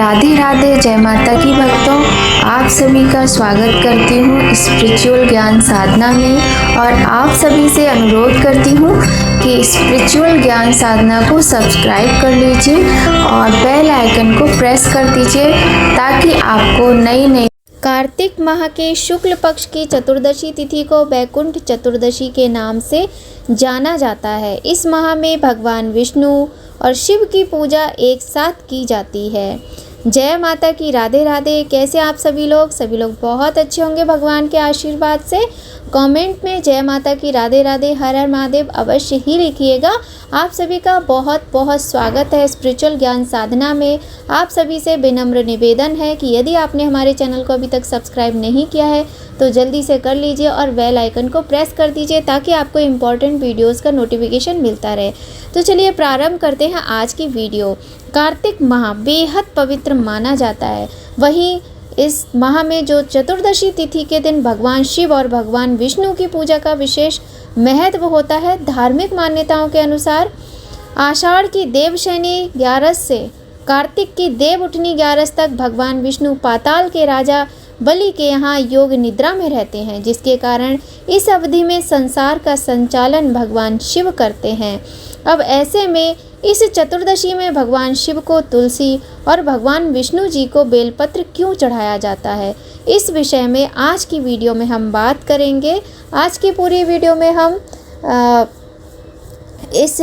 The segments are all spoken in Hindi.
राधे राधे, जय माता की भक्तों। आप सभी का स्वागत करती हूँ स्पिरिचुअल ज्ञान साधना में और आप सभी से अनुरोध करती हूँ कि स्पिरिचुअल ज्ञान साधना को सब्सक्राइब कर लीजिए और बेल आइकन को प्रेस कर दीजिए ताकि आपको नई नई कार्तिक माह के शुक्ल पक्ष की चतुर्दशी तिथि को बैकुंठ चतुर्दशी के नाम से जाना जाता है। इस माह में भगवान विष्णु और शिव की पूजा एक साथ की जाती है। जय माता की, राधे राधे। कैसे आप सभी लोग बहुत अच्छे होंगे भगवान के आशीर्वाद से। कमेंट में जय माता की, राधे राधे, हर हर महादेव अवश्य ही लिखिएगा। आप सभी का बहुत बहुत स्वागत है स्पिरिचुअल ज्ञान साधना में। आप सभी से विनम्र निवेदन है कि यदि आपने हमारे चैनल को अभी तक सब्सक्राइब नहीं किया है तो जल्दी से कर लीजिए और बेल आइकन को प्रेस कर दीजिए ताकि आपको इम्पॉर्टेंट वीडियोस का नोटिफिकेशन मिलता रहे। तो चलिए प्रारंभ करते हैं आज की वीडियो। कार्तिक माह बेहद पवित्र माना जाता है। वहीं इस माह में जो चतुर्दशी तिथि के दिन भगवान शिव और भगवान विष्णु की पूजा का विशेष महत्व होता है। धार्मिक मान्यताओं के अनुसार आषाढ़ की देवशयनी 11 से कार्तिक की देव उठनी 11 तक भगवान विष्णु पाताल के राजा बलि के यहाँ योग निद्रा में रहते हैं, जिसके कारण इस अवधि में संसार का संचालन भगवान शिव करते हैं। अब ऐसे में इस चतुर्दशी में भगवान शिव को तुलसी और भगवान विष्णु जी को बेलपत्र क्यों चढ़ाया जाता है, इस विषय में आज की वीडियो में हम बात करेंगे। आज की पूरी वीडियो में हम इस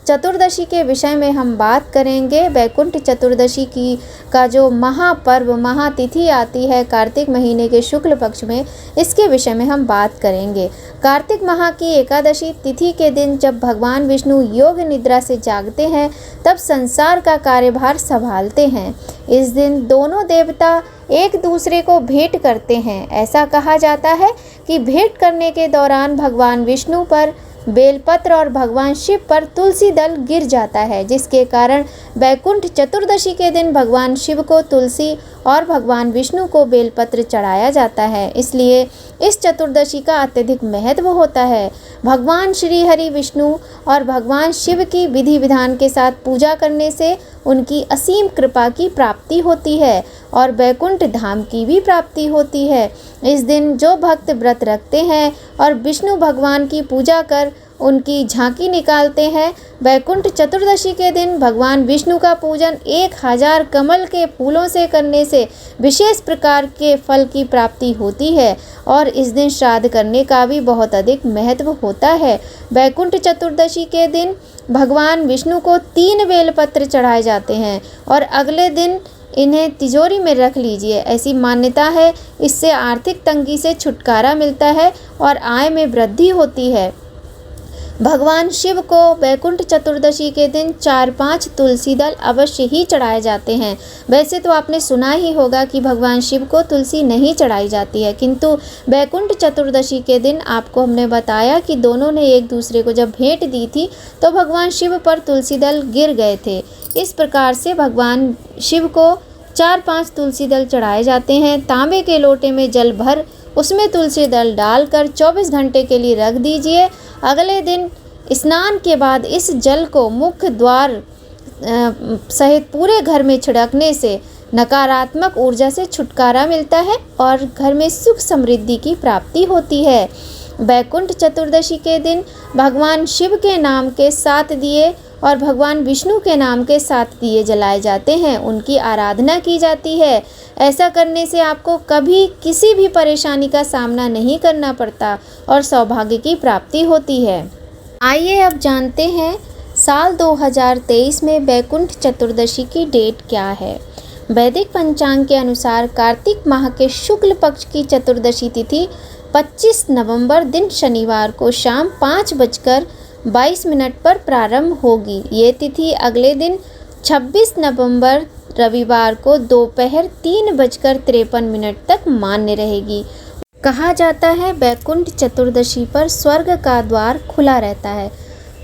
चतुर्दशी के विषय में हम बात करेंगे। बैकुंठ चतुर्दशी का जो महापर्व महातिथि आती है कार्तिक महीने के शुक्ल पक्ष में, इसके विषय में हम बात करेंगे। कार्तिक माह की एकादशी तिथि के दिन जब भगवान विष्णु योग निद्रा से जागते हैं तब संसार का कार्यभार संभालते हैं। इस दिन दोनों देवता एक दूसरे को भेंट करते हैं। ऐसा कहा जाता है कि भेंट करने के दौरान भगवान विष्णु पर बेलपत्र और भगवान शिव पर तुलसी दल गिर जाता है, जिसके कारण बैकुंठ चतुर्दशी के दिन भगवान शिव को तुलसी और भगवान विष्णु को बेलपत्र चढ़ाया जाता है। इसलिए इस चतुर्दशी का अत्यधिक महत्व होता है। भगवान श्री हरि विष्णु और भगवान शिव की विधि विधान के साथ पूजा करने से उनकी असीम कृपा की प्राप्ति होती है और बैकुंठ धाम की भी प्राप्ति होती है। इस दिन जो भक्त व्रत रखते हैं और विष्णु भगवान की पूजा कर उनकी झांकी निकालते हैं, बैकुंठ चतुर्दशी के दिन भगवान विष्णु का पूजन 1000 कमल के फूलों से करने से विशेष प्रकार के फल की प्राप्ति होती है और इस दिन श्राद्ध करने का भी बहुत अधिक महत्व होता है। बैकुंठ चतुर्दशी के दिन भगवान विष्णु को 3 बेलपत्र चढ़ाए जाते हैं और अगले दिन इन्हें तिजोरी में रख लीजिए। ऐसी मान्यता है, इससे आर्थिक तंगी से छुटकारा मिलता है और आय में वृद्धि होती है। भगवान शिव को बैकुंठ चतुर्दशी के दिन 4-5 तुलसी दल अवश्य ही चढ़ाए जाते हैं। वैसे तो आपने सुना ही होगा कि भगवान शिव को तुलसी नहीं चढ़ाई जाती है, किंतु बैकुंठ चतुर्दशी के दिन आपको हमने बताया कि दोनों ने एक दूसरे को जब भेंट दी थी तो भगवान शिव पर तुलसी दल गिर गए थे। इस प्रकार से भगवान शिव को 4-5 तुलसी दल चढ़ाए जाते हैं। तांबे के लोटे में जल भर उसमें तुलसी दल डालकर 24 घंटे के लिए रख दीजिए। अगले दिन स्नान के बाद इस जल को मुख्य द्वार सहित पूरे घर में छिड़कने से नकारात्मक ऊर्जा से छुटकारा मिलता है और घर में सुख समृद्धि की प्राप्ति होती है। बैकुंठ चतुर्दशी के दिन भगवान शिव के नाम के 7 दिए और भगवान विष्णु के नाम के 7 दिए जलाए जाते हैं, उनकी आराधना की जाती है। ऐसा करने से आपको कभी किसी भी परेशानी का सामना नहीं करना पड़ता और सौभाग्य की प्राप्ति होती है। आइए अब जानते हैं साल 2023 में बैकुंठ चतुर्दशी की डेट क्या है। वैदिक पंचांग के अनुसार कार्तिक माह के शुक्ल पक्ष की चतुर्दशी तिथि 25 नवंबर दिन शनिवार को शाम 5:22 पर प्रारंभ होगी। ये तिथि अगले दिन 26 नवंबर रविवार को दोपहर 3:53 तक मान्य रहेगी। कहा जाता है बैकुंठ चतुर्दशी पर स्वर्ग का द्वार खुला रहता है।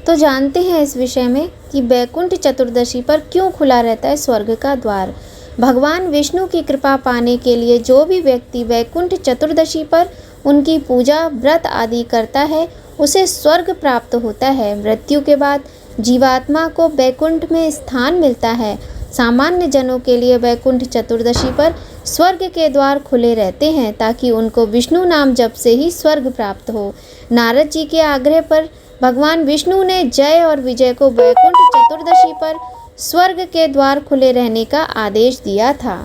तो जानते हैं इस विषय में कि बैकुंठ चतुर्दशी पर क्यों खुला रहता है स्वर्ग का द्वार। भगवान विष्णु की कृपा पाने के लिए जो भी व्यक्ति बैकुंठ चतुर्दशी पर उनकी पूजा व्रत आदि करता है उसे स्वर्ग प्राप्त होता है। मृत्यु के बाद जीवात्मा को बैकुंठ में स्थान मिलता है। सामान्य जनों के लिए वैकुंठ चतुर्दशी पर स्वर्ग के द्वार खुले रहते हैं ताकि उनको विष्णु नाम जप से ही स्वर्ग प्राप्त हो। नारद जी के आग्रह पर भगवान विष्णु ने जय और विजय को वैकुंठ चतुर्दशी पर स्वर्ग के द्वार खुले रहने का आदेश दिया था।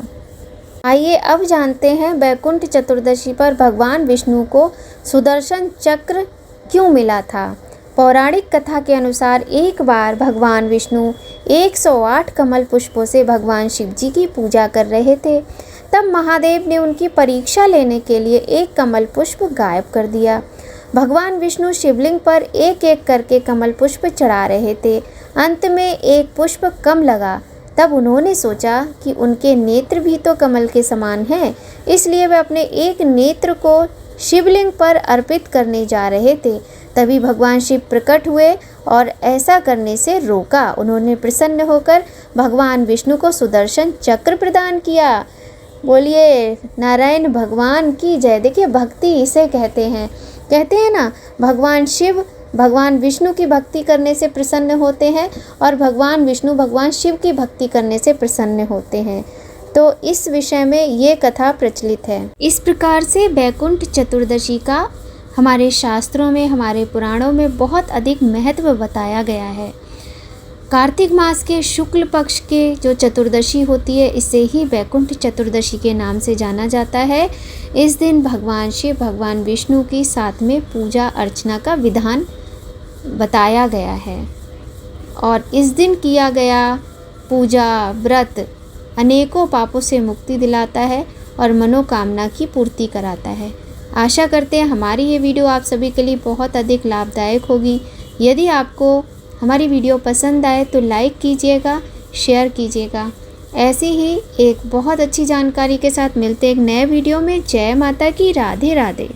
आइए अब जानते हैं वैकुंठ चतुर्दशी पर भगवान विष्णु को सुदर्शन चक्र क्यों मिला था। पौराणिक कथा के अनुसार एक बार भगवान विष्णु 108 कमल पुष्पों से भगवान शिव जी की पूजा कर रहे थे। तब महादेव ने उनकी परीक्षा लेने के लिए एक कमल पुष्प गायब कर दिया। भगवान विष्णु शिवलिंग पर एक एक करके कमल पुष्प चढ़ा रहे थे। अंत में एक पुष्प कम लगा। तब उन्होंने सोचा कि उनके नेत्र भी तो कमल के समान हैं, इसलिए वे अपने एक नेत्र को शिवलिंग पर अर्पित करने जा रहे थे। तभी भगवान शिव प्रकट हुए और ऐसा करने से रोका। उन्होंने प्रसन्न होकर भगवान विष्णु को सुदर्शन चक्र प्रदान किया। बोलिए नारायण भगवान की जय। देखिए भक्ति इसे कहते हैं ना, भगवान शिव भगवान विष्णु की भक्ति करने से प्रसन्न होते हैं और भगवान विष्णु भगवान शिव की भक्ति करने से प्रसन्न होते हैं। तो इस विषय में ये कथा प्रचलित है। इस प्रकार से वैकुंठ चतुर्दशी का हमारे शास्त्रों में, हमारे पुराणों में बहुत अधिक महत्व बताया गया है। कार्तिक मास के शुक्ल पक्ष के जो चतुर्दशी होती है, इसे ही वैकुंठ चतुर्दशी के नाम से जाना जाता है। इस दिन भगवान शिव भगवान विष्णु की साथ में पूजा अर्चना का विधान बताया गया है और इस दिन किया गया पूजा व्रत अनेकों पापों से मुक्ति दिलाता है और मनोकामना की पूर्ति कराता है। आशा करते हैं हमारी ये वीडियो आप सभी के लिए बहुत अधिक लाभदायक होगी। यदि आपको हमारी वीडियो पसंद आए तो लाइक कीजिएगा, शेयर कीजिएगा। ऐसे ही एक बहुत अच्छी जानकारी के साथ मिलते एक नए वीडियो में। जय माता की, राधे राधे।